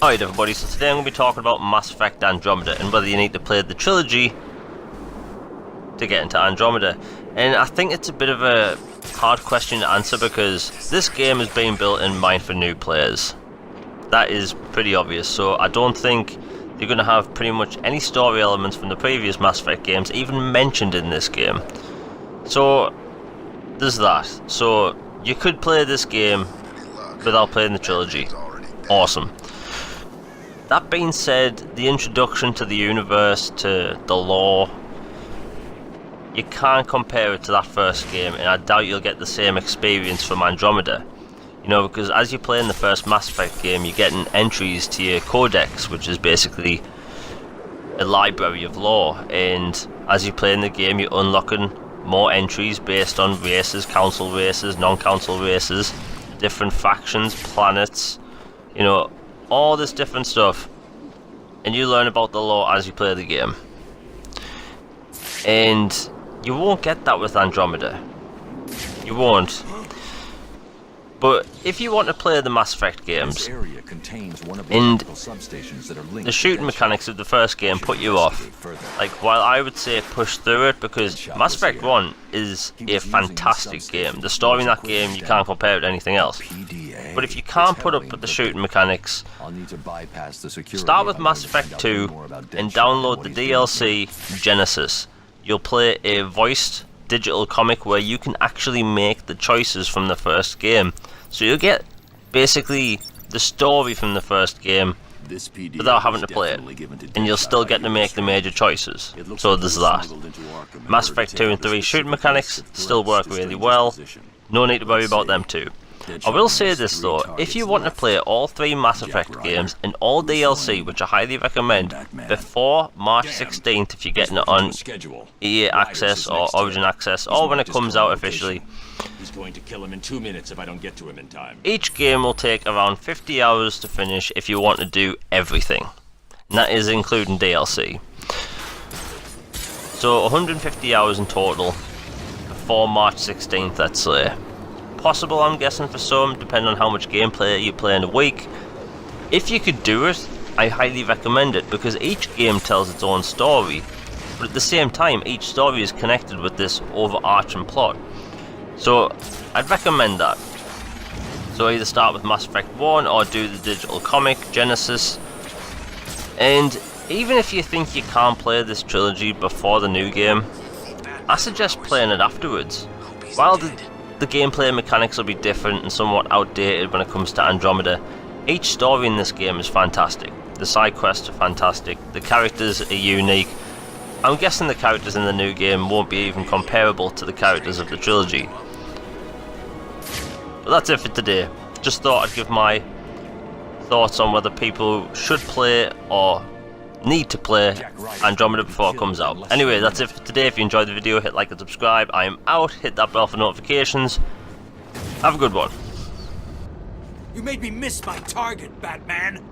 Alright everybody, so today I'm going to be talking about Mass Effect Andromeda and whether you need to play the trilogy to get into Andromeda. And I think it's a bit of a hard question to answer because this game is being built in mind for new players. That is pretty obvious, so I don't think you're going to have pretty much any story elements from the previous Mass Effect games even mentioned in this game. So there's that. So you could play this game without playing the trilogy. Awesome. That being said, the introduction to the universe, to the lore, you can't compare it to that first game, and I doubt you'll get the same experience from Andromeda. You know, because as you play in the first Mass Effect game, you're getting entries to your codex, which is basically a library of lore, and as you play in the game, you're unlocking more entries based on races, council races, non-council races, different factions, planets, you know, all this different stuff, and you learn about the lore as you play the game. And you won't get that with Andromeda. You won't. But if you want to play the Mass Effect games, and the shooting mechanics of the first game put you off, like, while I would say push through it, because Mass Effect 1 is a fantastic game. The story in that game, you can't compare it to anything else. But if you can't put up with the shooting mechanics, start with Mass Effect 2 and download the DLC Genesis. You'll play a voiced digital comic where you can actually make the choices from the first game. So you'll get basically the story from the first game without having to play it, and you'll still get to make the major choices. So there's that. Mass Effect 2 and 3 shooting mechanics still work really well. No need to worry about them too. I will say this though, if you want to play all 3 Mass Effect games and all DLC, which I highly recommend, before March 16th if you're getting it on EA Access or Origin Access, or when it comes out officially. He's going to kill him in 2 minutes if I don't get to him in time. Each game will take around 50 hours to finish if you want to do everything. And that is including DLC. So 150 hours in total before March 16th, let's say. Possible, I'm guessing, for some, depending on how much gameplay you play in a week. If you could do it, I highly recommend it, because each game tells its own story, but at the same time each story is connected with this overarching plot. So I'd recommend that. So either start with Mass Effect 1 or do the digital comic Genesis. And even if you think you can't play this trilogy before the new game, I suggest playing it afterwards. While the gameplay mechanics will be different and somewhat outdated when it comes to Andromeda, each story in this game is fantastic. The side quests are fantastic, the characters are unique. I'm guessing the characters in the new game won't be even comparable to the characters of the trilogy. But that's it for today. Just thought I'd give my thoughts on whether people should play or need to play Andromeda before it comes out. Anyway, that's it for today. If you enjoyed the video, hit like and subscribe. I am out. Hit that bell for notifications. Have a good one. You made me miss my target, Batman.